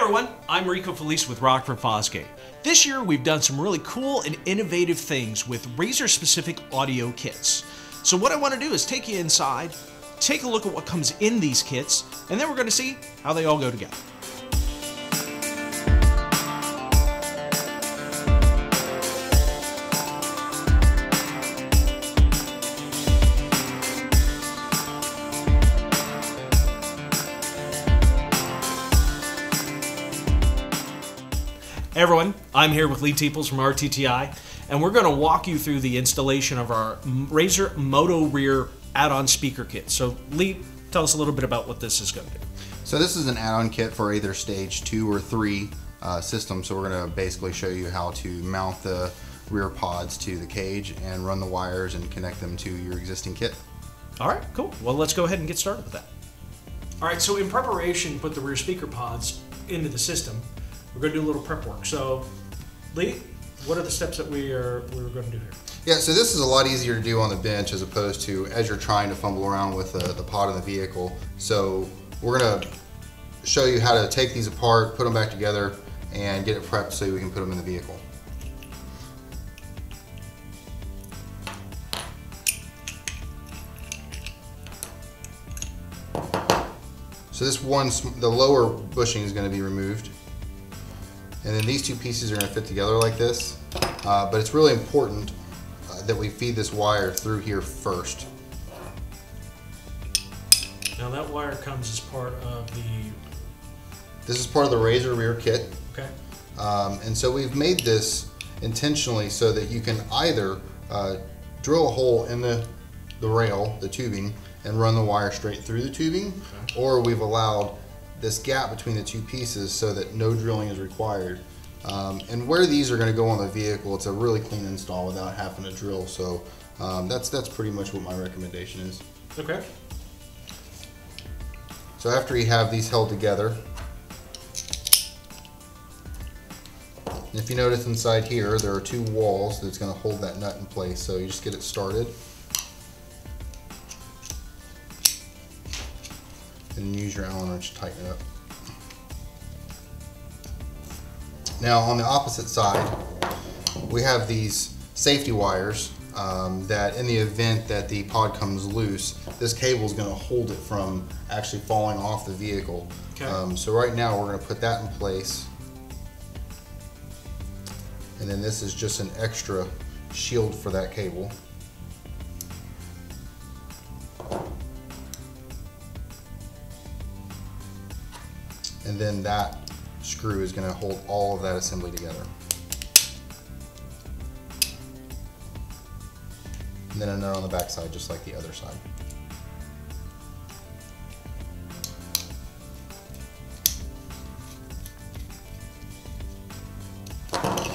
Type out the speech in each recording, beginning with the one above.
everyone, I'm Rico Felice with Rockford Fosgate. This year we've done some really cool and innovative things with RZR specific audio kits. So what I want to do is take you inside, take a look at what comes in these kits, and then we're going to see how they all go together. Hey everyone, I'm here with Lee Teeples from RTTI, and we're going to walk you through the installation of our RZR MOTO-REAR add-on speaker kit. So Lee, tell us a little bit about what this is going to do. So this is an add-on kit for either stage 2 or 3 systems. So we're going to basically show you how to mount the rear pods to the cage and run the wires and connect them to your existing kit. All right, cool. Well, let's go ahead and get started with that. All right, so in preparation to put the rear speaker pods into the system, we're going to do a little prep work. So, Lee, what are the steps that we're going to do here? Yeah, so this is a lot easier to do on the bench as opposed to as you're trying to fumble around with the pod in the vehicle. So we're going to show you how to take these apart, put them back together, and get it prepped so we can put them in the vehicle. So this one, the lower bushing is going to be removed. And then these two pieces are going to fit together like this, but it's really important that we feed this wire through here first. Now that wire comes as part of the... This is part of the RZR rear kit. Okay. And so we've made this intentionally so that you can either drill a hole in the rail, the tubing, and run the wire straight through the tubing, okay, or we've allowed this gap between the two pieces so that no drilling is required. And where these are going to go on the vehicle, it's a really clean install without having to drill. So that's pretty much what my recommendation is. Okay. So after you have these held together, and if you notice inside here, there are 2 walls that's going to hold that nut in place. So you just get it started, and use your Allen wrench to tighten it up. Now on the opposite side, we have these safety wires that in the event that the pod comes loose, this cable is going to hold it from actually falling off the vehicle. Okay. So right now we're going to put that in place. And then this is just an extra shield for that cable. And then that screw is going to hold all of that assembly together. And then a nut on the back side, just like the other side.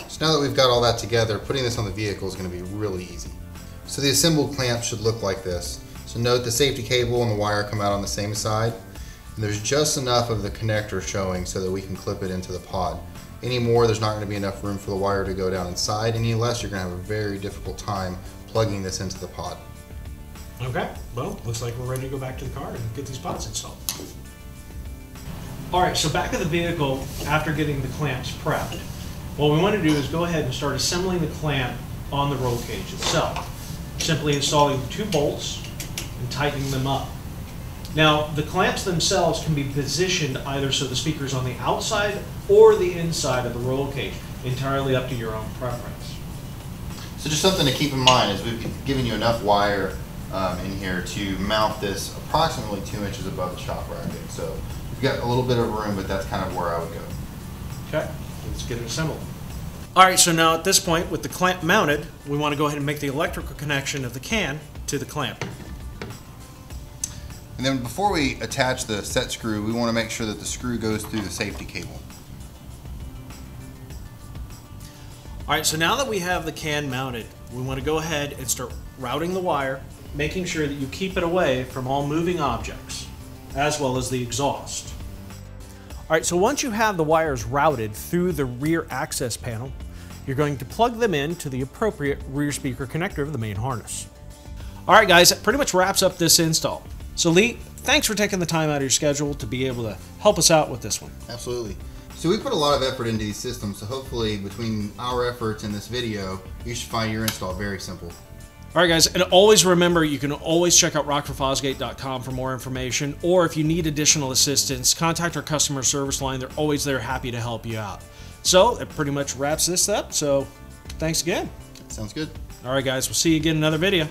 So now that we've got all that together, putting this on the vehicle is going to be really easy. So the assembled clamp should look like this. So note the safety cable and the wire come out on the same side. And there's just enough of the connector showing so that we can clip it into the pod. Any more, there's not going to be enough room for the wire to go down inside. Any less, you're going to have a very difficult time plugging this into the pod. Okay, well, looks like we're ready to go back to the car and get these pods installed. All right, so back at the vehicle, after getting the clamps prepped, what we want to do is go ahead and start assembling the clamp on the roll cage itself. Simply installing 2 bolts and tightening them up. Now, the clamps themselves can be positioned either so the speaker is on the outside or the inside of the roll cage, entirely up to your own preference. So just something to keep in mind is we've given you enough wire in here to mount this approximately 2 inches above the shock bracket. So you've got a little bit of room, but that's kind of where I would go. Okay, let's get it assembled. All right, so now at this point, with the clamp mounted, we want to go ahead and make the electrical connection of the can to the clamp. And then before we attach the set screw, we want to make sure that the screw goes through the safety cable. All right, so now that we have the can mounted, we want to go ahead and start routing the wire, making sure that you keep it away from all moving objects, as well as the exhaust. All right, so once you have the wires routed through the rear access panel, you're going to plug them into the appropriate rear speaker connector of the main harness. All right, guys, that pretty much wraps up this install. So Lee, thanks for taking the time out of your schedule to be able to help us out with this one. Absolutely. So we put a lot of effort into these systems, so hopefully between our efforts and this video, you should find your install very simple. All right, guys, and always remember, you can always check out rockfordfosgate.com for more information, or if you need additional assistance, contact our customer service line. They're always there, happy to help you out. So it pretty much wraps this up, so thanks again. Sounds good. All right, guys, we'll see you again in another video.